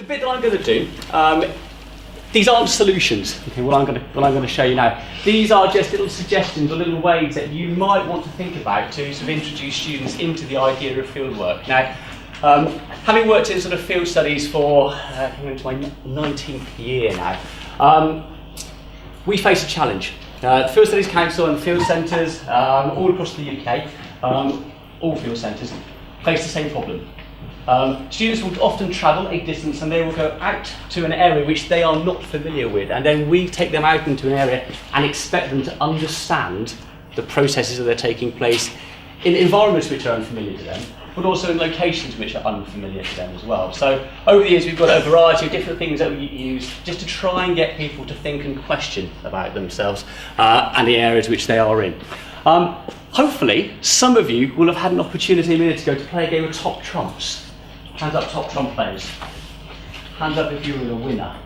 the bit that I'm going to do, these aren't solutions. Okay, what I'm going to show you now. These are just little suggestions or little ways that you might want to think about to sort of introduce students into the idea of fieldwork. Now, having worked in sort of field studies for coming into my 19th year now, we face a challenge. The Field Studies Council and field centres all across the UK, all field centres, face the same problem. Students will often travel a distance and they will go out to an area which they are not familiar with, and then we take them out into an area and expect them to understand the processes that are taking place in environments which are unfamiliar to them, but also in locations which are unfamiliar to them as well. So over the years we've got a variety of different things that we use just to try and get people to think and question about themselves and the areas which they are in. Hopefully some of you will have had an opportunity a minute ago to play a game of Top Trumps. Hands up, top trump players. Hands up if you were the winner.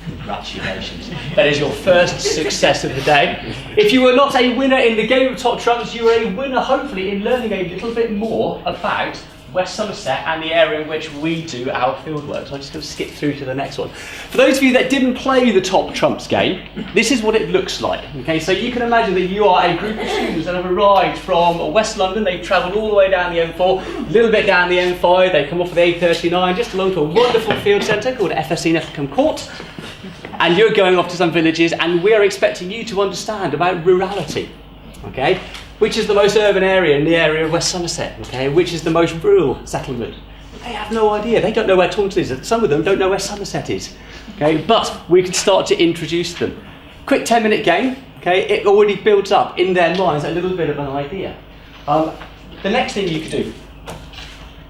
Congratulations. That is your first success of the day. If you were not a winner in the game of Top Trumps, you were a winner hopefully in learning a little bit more about West Somerset and the area in which we do our fieldwork. So I'm just going to skip through to the next one. For those of you that didn't play the Top Trumps game, this is what it looks like. Okay, so you can imagine that you are a group of students that have arrived from West London. They've travelled all the way down the M4, a little bit down the M5. They come off of the A39 just along to a wonderful field centre called FSC Nefficombe Court. And you're going off to some villages, and we are expecting you to understand about rurality. Okay? Which is the most urban area in the area of West Somerset, okay? Which is the most rural settlement? They have no idea. They don't know where Taunton is. Some of them don't know where Somerset is, okay? But we can start to introduce them. Quick 10-minute game, okay? It already builds up in their minds a little bit of an idea. The next thing you could do,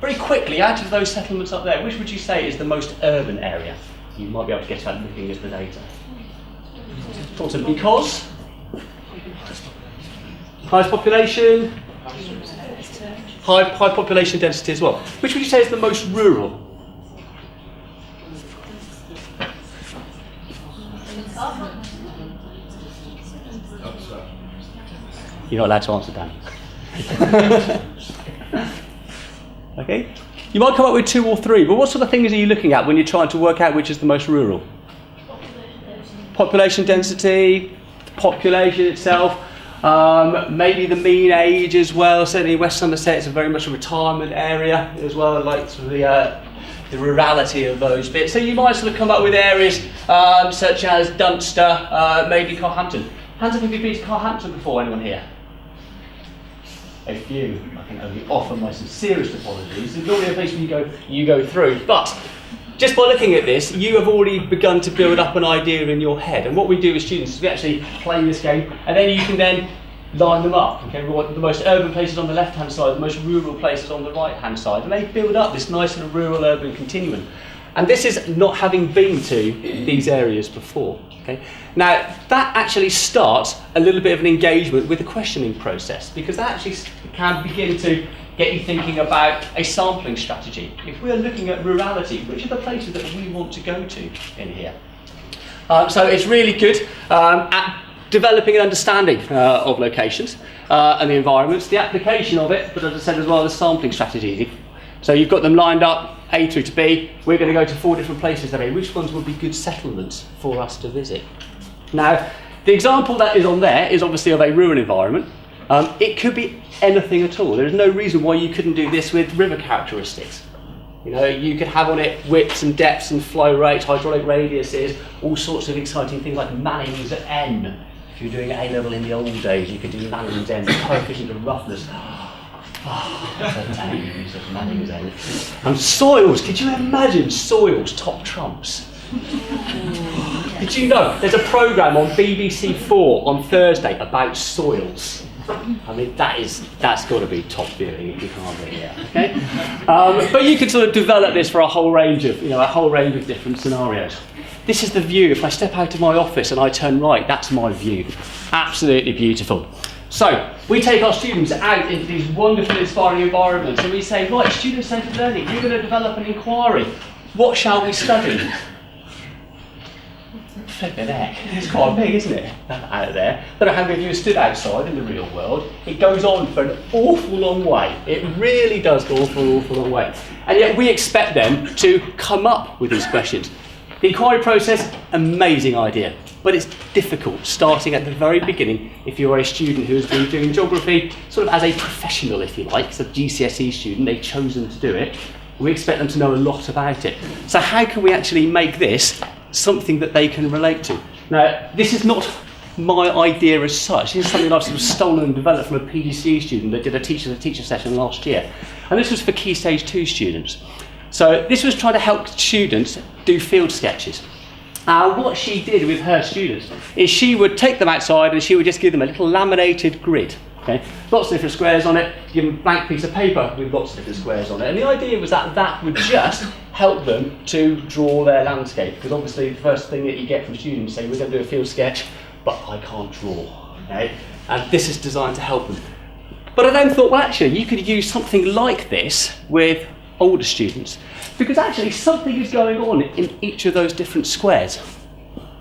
very quickly, out of those settlements up there, which would you say is the most urban area? You might be able to get out looking at the data. Taunton, because? Highest population, high population density as well. Which would you say is the most rural? You're not allowed to answer, Dan. Okay. You might come up with 2 or 3, but what sort of things are you looking at when you're trying to work out which is the most rural? Population density, the population itself. Maybe the mean age as well. Certainly West Somerset is very much a retirement area as well, like sort of the rurality of those bits. So you might sort of come up with areas such as Dunster, maybe Carhampton. Hands up if you've been to Carhampton before, anyone here? A few. I can only offer my sincerest apologies. It's normally a place where you go through. But just by looking at this, you have already begun to build up an idea in your head. And what we do with students is we actually play this game, and then you can then line them up. Okay, we want the most urban places on the left-hand side, the most rural places on the right-hand side, and they build up this nice sort of rural-urban continuum. And this is not having been to these areas before. Okay, now that actually starts a little bit of an engagement with the questioning process, because that actually can begin to get you thinking about a sampling strategy. If we are looking at rurality, which are the places that we want to go to in here? So it's really good at developing an understanding of locations and the environments, the application of it, but as I said as well, the sampling strategy. So you've got them lined up, A through to B. We're going to go to 4 different places today. Which ones would be good settlements for us to visit? Now, the example that is on there is obviously of a rural environment. It could be anything at all. There's no reason why you couldn't do this with river characteristics. You know, you could have on it widths and depths and flow rates, hydraulic radiuses, all sorts of exciting things like Manning's N. If you're doing A-level in the old days, you could do Manning's N, coefficient of roughness. Manning's N. And soils, could you imagine soils, Top Trumps? Did you know there's a programme on BBC 4 on Thursday about soils? I mean, that's got to be top viewing if you can't be here, okay? But you could sort of develop this for a whole range of different scenarios. This is the view. If I step out of my office and I turn right, that's my view. Absolutely beautiful. So we take our students out into these wonderful, inspiring environments, and we say, right, student-centred learning, you're going to develop an inquiry. What shall we study? Flipping heck, it's quite big, isn't it, out there? I don't know how many of you have stood outside in the real world. It goes on for an awful long way. It really does go on for an awful long way. And yet we expect them to come up with these questions. The inquiry process, amazing idea, but it's difficult starting at the very beginning if you're a student who has been doing geography sort of as a professional, if you like. So GCSE student, they've chosen to do it. We expect them to know a lot about it. So how can we actually make this something that they can relate to? Now, this is not my idea as such. This is something I've sort of stolen and developed from a PGCE student that did a teacher-to-teacher session last year. And this was for Key Stage 2 students. So this was trying to help students do field sketches. What she did with her students is she would take them outside and she would just give them a little laminated grid. Okay? Lots of different squares on it, give them a blank piece of paper with lots of different squares on it. And the idea was that that would just help them to draw their landscape. Because obviously the first thing that you get from students say, we're going to do a field sketch, but I can't draw. Okay? And this is designed to help them. But I then thought, well, actually, you could use something like this with older students. Because actually something is going on in each of those different squares.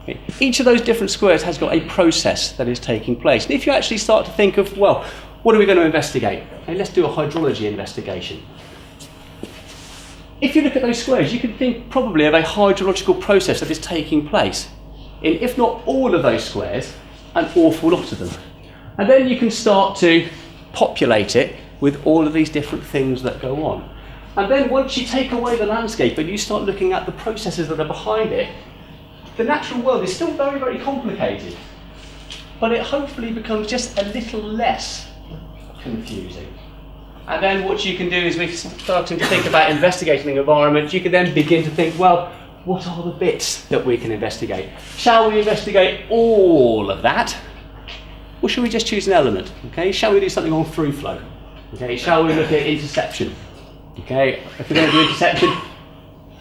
Okay. Each of those different squares has got a process that is taking place. And if you actually start to think of, well, what are we going to investigate? Okay, let's do a hydrology investigation. If you look at those squares, you can think probably of a hydrological process that is taking place in, if not all of those squares, an awful lot of them. And then you can start to populate it with all of these different things that go on. And then once you take away the landscape and you start looking at the processes that are behind it, the natural world is still very, very complicated, but it hopefully becomes just a little less confusing. And then what you can do is, we're starting to think about investigating the environment, you can then begin to think, well, what are the bits that we can investigate? Shall we investigate all of that? Or shall we just choose an element? Okay, shall we do something on through flow? Okay, shall we look at interception? Okay, if we're going to do interception,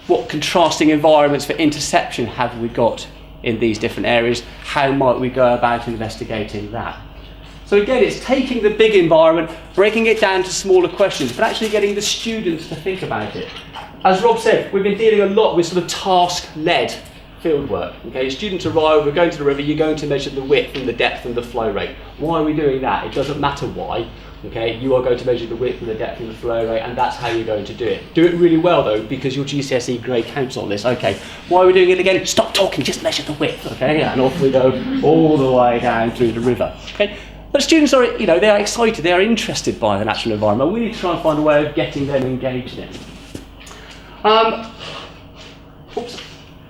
what contrasting environments for interception have we got in these different areas? How might we go about investigating that? So again, it's taking the big environment, breaking it down to smaller questions, but actually getting the students to think about it. As Rob said, we've been dealing a lot with sort of task-led fieldwork. Okay, students arrive, we're going to the river, you're going to measure the width and the depth and the flow rate. Why are we doing that? It doesn't matter why. Okay, you are going to measure the width and the depth and the flow rate, and that's how you're going to do it. Do it really well though, because your GCSE grade counts on this. Okay, why are we doing it again? Stop talking, just measure the width. Okay, and off we go all the way down through the river. Okay, but students are, they are excited, they are interested by the natural environment. We need to try and find a way of getting them engaged in it.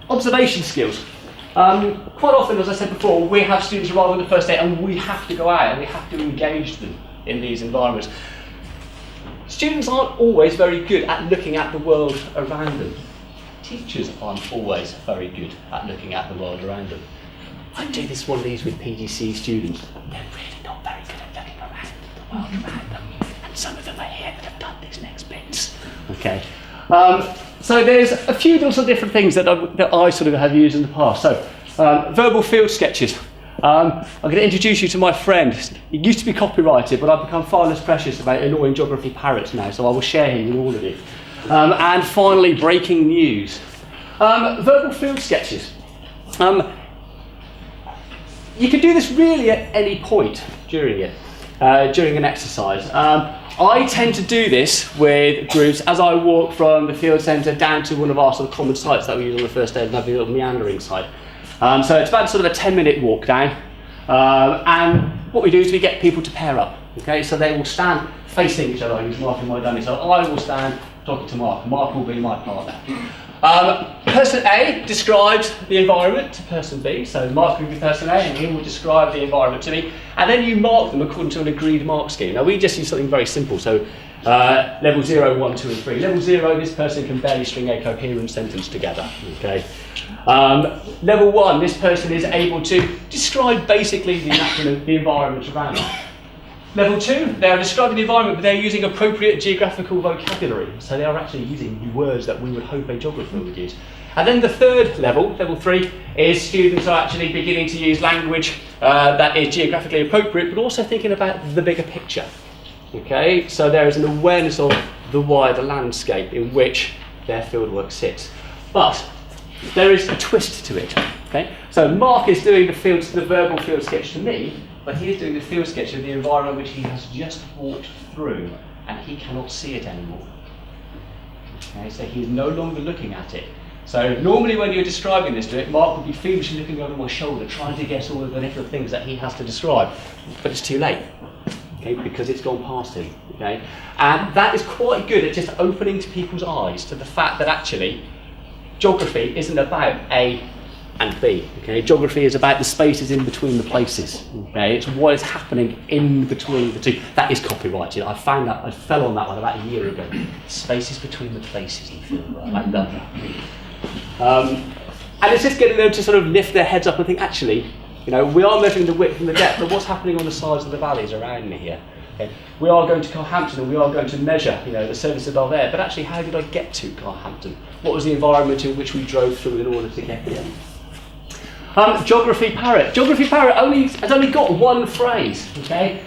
Observation skills. Quite often, as I said before, we have students arrive on the first day and we have to go out and we have to engage them in these environments. Students aren't always very good at looking at the world around them. Teachers aren't always very good at looking at the world around them. I do one of these with PGCE students. They're really not very good at looking around the world around them. And some of them are here that have done these next bits. Okay. So there's a few little different things that I sort of have used in the past. So verbal field sketches. I'm going to introduce you to my friend. He used to be copyrighted, but I've become far less precious about annoying geography parrots now, so I will share him with all of you. And finally, breaking news. Verbal field sketches. You can do this really at any point during it, during an exercise. I tend to do this with groups as I walk from the field centre down to one of our sort of common sites that we use on the first day, another little meandering site. So it's about sort of a 10-minute walk down, and what we do is we get people to pair up. Okay, so they will stand facing each other. I use Mark and my dummy, so I will stand talking to Mark. Mark will be my partner. Person A describes the environment to person B, so Mark will be person A and he will describe the environment to me, and then you mark them according to an agreed mark scheme. Now we just use something very simple, so level 0, 1, 2 and 3. Level 0, this person can barely string a coherent sentence together. Okay. Level 1, this person is able to describe basically the environment around them. Level 2, they are describing the environment, but they're using appropriate geographical vocabulary. So they are actually using the words that we would hope a geographer would use. And then the third level, level 3, is students are actually beginning to use language that is geographically appropriate, but also thinking about the bigger picture. Okay, so there is an awareness of the wider landscape in which their fieldwork sits. But there is a twist to it. Okay? So Mark is doing the verbal field sketch to me, but he is doing the field sketch of the environment which he has just walked through, and he cannot see it anymore. Okay? So he's no longer looking at it. So normally when you're describing this to it, Mark would be feverishly looking over my shoulder, trying to guess all of the different things that he has to describe, but it's too late. Okay, because it's gone past him. Okay, and that is quite good at just opening to people's eyes to the fact that actually geography isn't about A and B. Okay, geography is about the spaces in between the places. Okay, it's what is happening in between the two. That is copyrighted. I found that, I fell on that one about a year ago. Spaces between the places in Fieldwork. I love that. And it's just getting them to sort of lift their heads up and think, actually, you know, we are measuring the width and the depth, but what's happening on the sides of the valleys around me here? Okay. We are going to Carhampton and we are going to measure, you know, the services that are there, but actually how did I get to Carhampton? What was the environment in which we drove through in order to get here? Geography Parrot. Geography Parrot has only got one phrase, okay?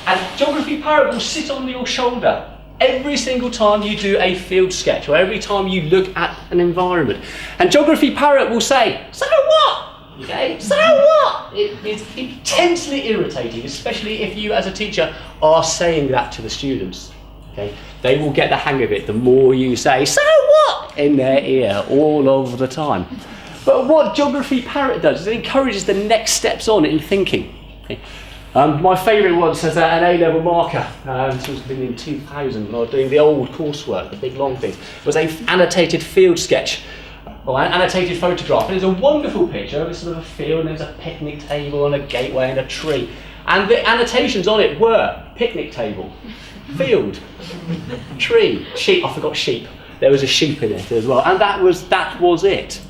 And Geography Parrot will sit on your shoulder every single time you do a field sketch or every time you look at an environment. And Geography Parrot will say, so what? Okay, so what? It is intensely irritating, especially if you as a teacher are saying that to the students. Okay, they will get the hang of it the more you say, so what? In their ear all of the time. But what Geography Parrot does is it encourages the next steps on in thinking. Okay. My favourite once as an A-level marker, this was in 2000 when I was doing the old coursework, the big long things, was an annotated field sketch. Or an annotated photograph. And there's a wonderful picture of a sort of a field, and there's a picnic table and a gateway and a tree. And the annotations on it were picnic table, field, tree, sheep. I forgot sheep. There was a sheep in it as well, and that was it.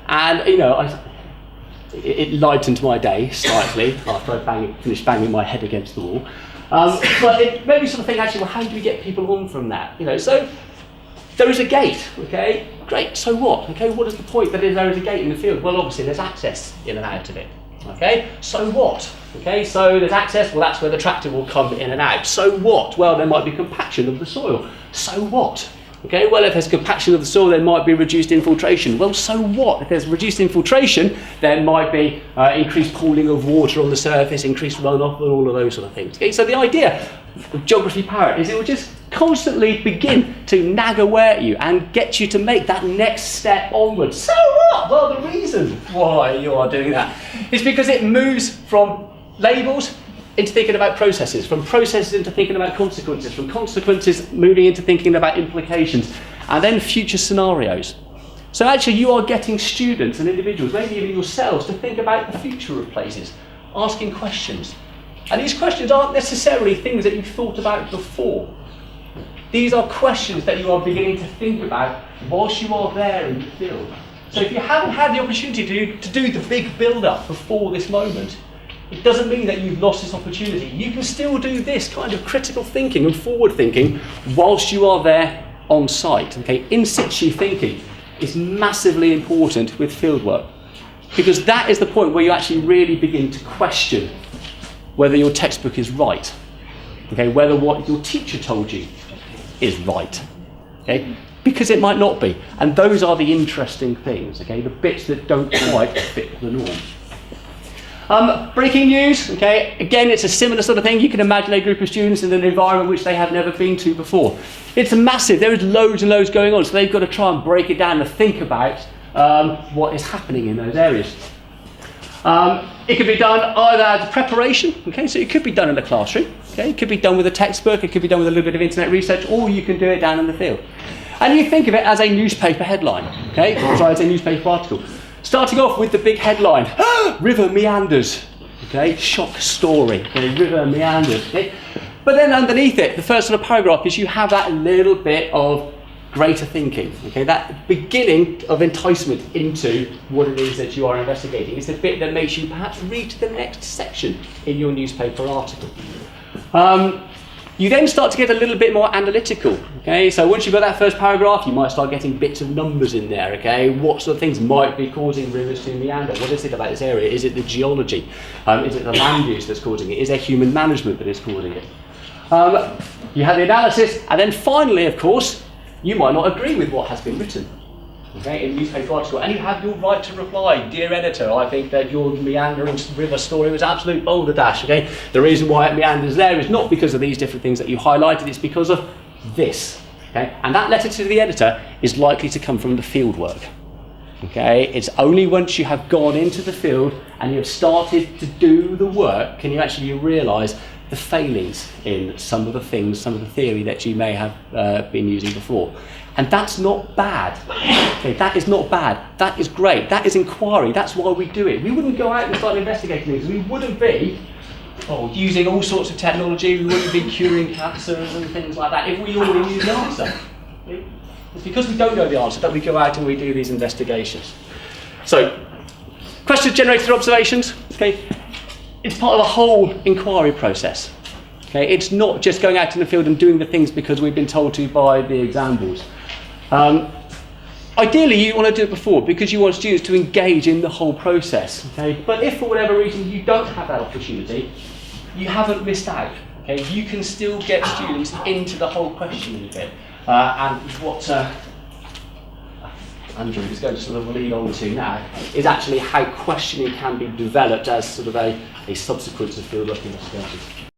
And you know, it lightened my day slightly after I finished banging my head against the wall. But it made me sort of think, actually, well, how do we get people on from that? You know, so. There is a gate, okay? Great, so what? Okay, what is the point that there is a gate in the field? Well, obviously there's access in and out of it, okay? So what? Okay, so there's access, well that's where the tractor will come in and out. So what? Well, there might be compaction of the soil. So what? Okay, well if there's compaction of the soil, there might be reduced infiltration. Well, so what? If there's reduced infiltration, there might be increased pooling of water on the surface, increased runoff and all of those sort of things. Okay, so the idea of Geography Parrot is it will just constantly begin to nag away at you and get you to make that next step onwards. So what? Well, the reason why you are doing that is because it moves from labels into thinking about processes, from processes into thinking about consequences, from consequences moving into thinking about implications, and then future scenarios. So actually you are getting students and individuals, maybe even yourselves, to think about the future of places, asking questions. And these questions aren't necessarily things that you've thought about before. These are questions that you are beginning to think about whilst you are there in the field. So if you haven't had the opportunity to do the big build-up before this moment, it doesn't mean that you've lost this opportunity. You can still do this kind of critical thinking and forward thinking whilst you are there on site. Okay, in situ thinking is massively important with fieldwork, because that is the point where you actually really begin to question whether your textbook is right. Okay, whether what your teacher told you is right. Okay, because it might not be. And those are the interesting things, okay, the bits that don't quite fit the norm. Breaking news, okay, again it's a similar sort of thing. You can imagine a group of students in an environment which they have never been to before. It's massive, there is loads and loads going on, so they've got to try and break it down and think about what is happening in those areas. It could be done either as a preparation, okay, so it could be done in the classroom, okay, it could be done with a textbook, it could be done with a little bit of internet research, or you can do it down in the field. And you think of it as a newspaper headline, okay, or as a newspaper article. Starting off with the big headline, river meanders, okay, shock story, okay, river meanders, okay. But then underneath it, the first sort of paragraph is you have that little bit of greater thinking, okay, that beginning of enticement into what it is that you are investigating. It's the bit that makes you perhaps read to the next section in your newspaper article. You then start to get a little bit more analytical, okay? So once you've got that first paragraph, you might start getting bits of numbers in there, okay? What sort of things might be causing rivers to meander? What is it about this area? Is it the geology? Is it the land use that's causing it? Is there human management that is causing it? You have the analysis, and then finally, of course, you might not agree with what has been written. okay, in a newspaper article, and you have your right to reply. Dear editor, I think that your meandering river story was absolute balderdash, okay? The reason why it meanders there is not because of these different things that you highlighted, it's because of this, okay? And that letter to the editor is likely to come from the fieldwork, okay? It's only once you have gone into the field and you have started to do the work can you actually realise the failings in some of the things, some of the theory that you may have been using before. And that's not bad. Okay, that is not bad. That is great. That is inquiry. That's why we do it. We wouldn't go out and start investigating things. We wouldn't be using all sorts of technology. We wouldn't be curing cancers and things like that if we already knew the answer. It's because we don't know the answer that we go out and we do these investigations. So, questions generated through observations. Okay, it's part of the whole inquiry process. Okay, it's not just going out in the field and doing the things because we've been told to by the examples. Ideally, you want to do it before because you want students to engage in the whole process. Okay, but if for whatever reason you don't have that opportunity, you haven't missed out. Okay, you can still get students into the whole questioning bit, and what Andrew is going to sort of lead on to now is actually how questioning can be developed as sort of a subsequence of fieldwork investigations.